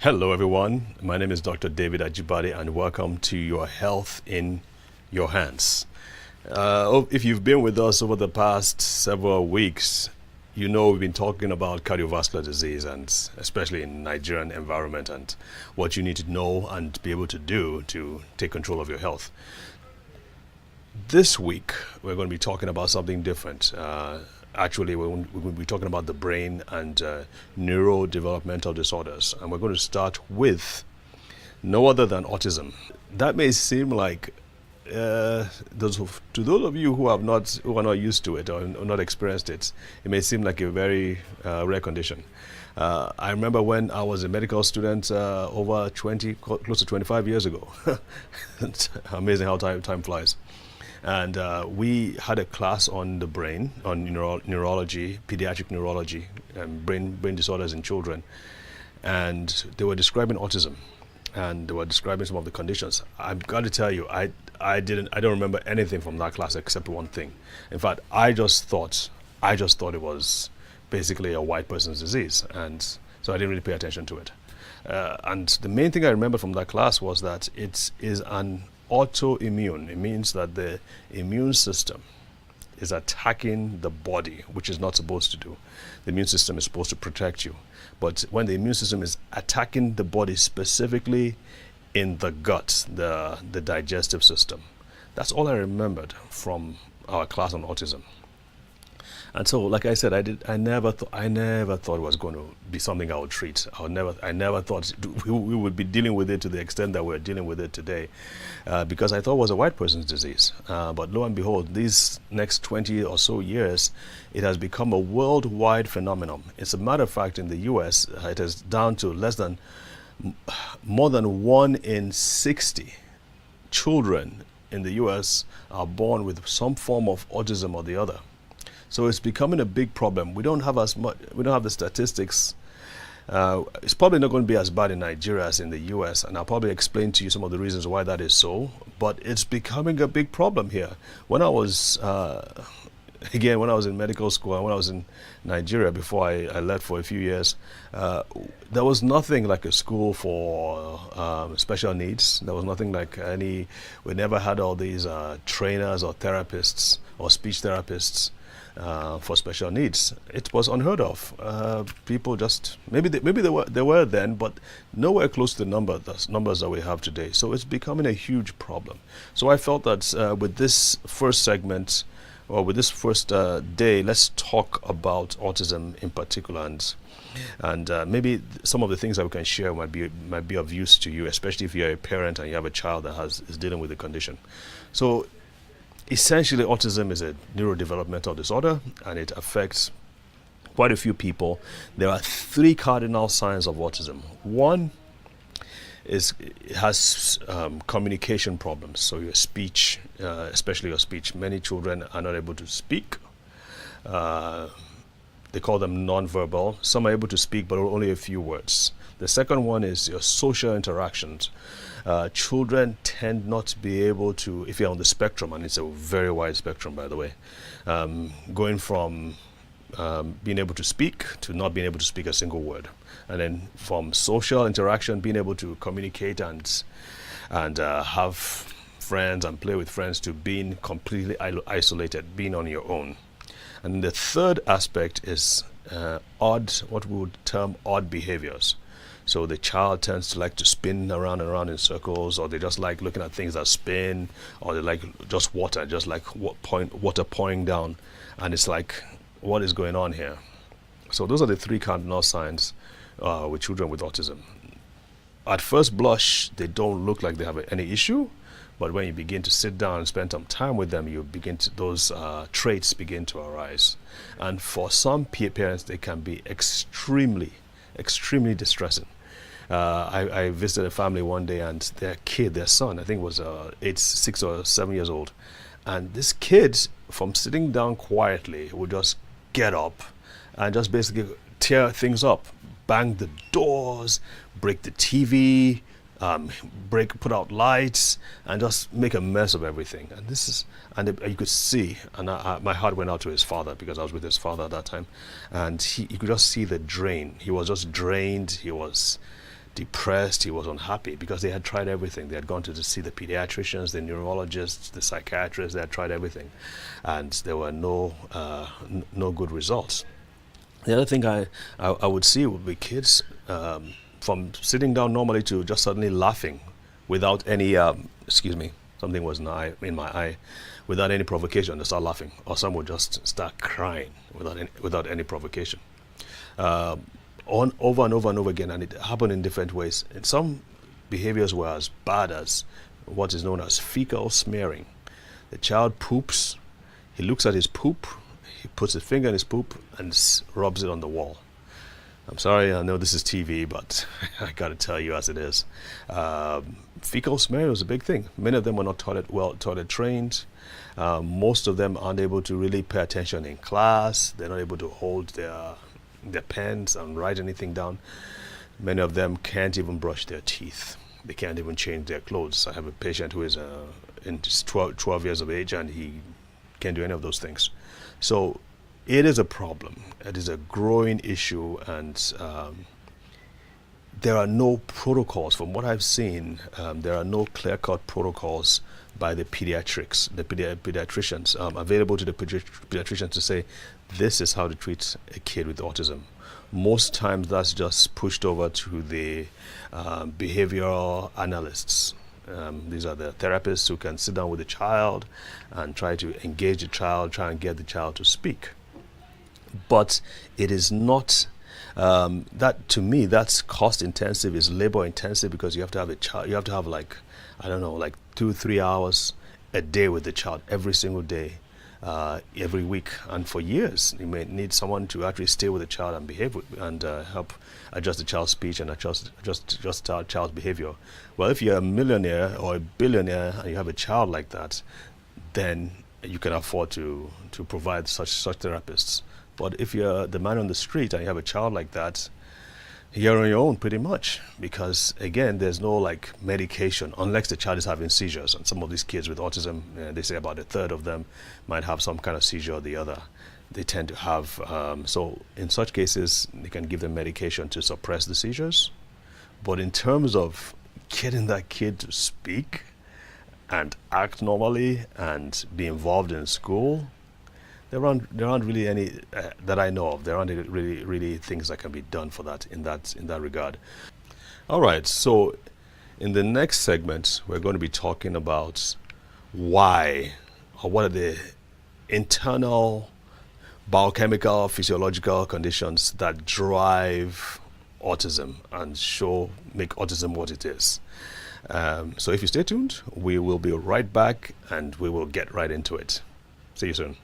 Hello, everyone. My name is Dr. David Ajibade, and welcome to Your Health in Your Hands. If you've been with us over the past several weeks, you know we've been talking about cardiovascular disease, and especially in Nigerian environment, and what you need to know and be able to do to take control of your health. This week, we're going to be talking about something different. Actually, we're going to be talking about the brain and neurodevelopmental disorders. And we're going to start with no other than autism. That may seem like to those of you who are not used to it or not experienced it, it may seem like a very rare condition. I remember when I was a medical student over 20, close to 25 years ago. It's amazing how time flies. And we had a class on the brain, on neurology, pediatric neurology, and brain disorders in children. And they were describing autism, and they were describing some of the conditions. I've got to tell you, I don't remember anything from that class except one thing. In fact, I just thought it was basically a white person's disease, and so I didn't really pay attention to it. And the main thing I remember from that class was that it is an autoimmune. It means that the immune system is attacking the body, which is not supposed to do. The immune system is supposed to protect you. But when the immune system is attacking the body, specifically in the gut, the digestive system, that's all I remembered from our class on autism. And so, like I said, I never thought it was going to be something I would treat. I never thought we would be dealing with it to the extent that we're dealing with it today, because I thought it was a white person's disease. But lo and behold, these next 20 or so years, it has become a worldwide phenomenon. As a matter of fact, in the U.S., it is down to more than 1 in 60 children in the U.S. are born with some form of autism or the other. So it's becoming a big problem. We don't have the statistics. It's probably not going to be as bad in Nigeria as in the US, and I'll probably explain to you some of the reasons why that is so. But it's becoming a big problem here. When I was in medical school and when I was in Nigeria before I left for a few years, there was nothing like a school for special needs. There was nothing like we never had all these trainers or therapists or speech therapists for special needs. It was unheard of. People just maybe they were then, but nowhere close to the numbers that we have today. So it's becoming a huge problem. So I felt that with this first segment, or with this first day, let's talk about autism in particular, and maybe some of the things that we can share might be of use to you, especially if you're a parent and you have a child that is dealing with the condition. So essentially, autism is a neurodevelopmental disorder, and it affects quite a few people. There are 3 cardinal signs of autism. One is it has communication problems, so your speech, especially your speech. Many children are not able to speak. They call them nonverbal. Some are able to speak, but only a few words. The second one is your social interactions. Children tend not to be able to, if you're on the spectrum, and it's a very wide spectrum, by the way, going from being able to speak to not being able to speak a single word. And then from social interaction, being able to communicate and have friends and play with friends, to being completely isolated, being on your own. And the third aspect is what we would term odd behaviors. So the child tends to like to spin around and around in circles, or they just like looking at things that spin, or they like just water, just like water pouring down. And it's like, what is going on here? So those are the 3 cardinal signs with children with autism. At first blush, they don't look like they have any issue, but when you begin to sit down and spend some time with them, those traits begin to arise. And for some parents, they can be extremely distressing. I visited a family one day, and their son, I think was 6 or 7 years old, and this kid, from sitting down quietly, would just get up and just basically tear things up, bang the doors, break the TV, put out lights, and just make a mess of everything. And you could see, and my heart went out to his father, because I was with his father at that time, and you could just see the drain. He was just drained. He was depressed, he was unhappy because they had tried everything. They had gone to see the pediatricians, the neurologists, the psychiatrists. They had tried everything, and there were no good results. The other thing I would see would be kids from sitting down normally to just suddenly laughing without any excuse me, something was in my eye, without any provocation. They start laughing, or some would just start crying without any provocation. Over and over and over again, and it happened in different ways. And some behaviors were as bad as what is known as fecal smearing. The child poops, he looks at his poop, he puts his finger in his poop and rubs it on the wall. I'm sorry, I know this is TV, but I gotta tell you as it is. Fecal smearing was a big thing. Many of them were not toilet trained. Most of them aren't able to really pay attention in class. They're not able to hold their pens and write anything down. Many of them can't even brush their teeth. They can't even change their clothes. I have a patient who is in 12 years of age, and he can't do any of those things. So it is a problem. It is a growing issue, and there are no protocols. From what I've seen, there are no clear-cut protocols by the pediatricians available to the pediatricians to say this is how to treat a kid with autism. Most times that's just pushed over to the behavioral analysts. These are the therapists who can sit down with the child and try to engage the child, try and get the child to speak. But it is not that, to me, that's cost intensive, is labor intensive, because you have to have a child, you have to have like 2-3 hours a day with the child every single day, every week, and for years. You may need someone to actually stay with the child and behave and help adjust the child's speech and adjust the child's behavior. Well, if you're a millionaire or a billionaire and you have a child like that, then you can afford to provide such therapists. But if you're the man on the street and you have a child like that, you're on your own pretty much, because again, there's no like medication unless the child is having seizures. And some of these kids with autism, they say about a third of them might have some kind of seizure or the other. They tend to have, so in such cases, they can give them medication to suppress the seizures. But in terms of getting that kid to speak and act normally and be involved in school, there aren't really any that I know of. There aren't really things that can be done for that in that regard. All right, so in the next segment, we're going to be talking about why, or what are the internal biochemical, physiological conditions that drive autism and make autism what it is. So if you stay tuned, we will be right back and we will get right into it. See you soon.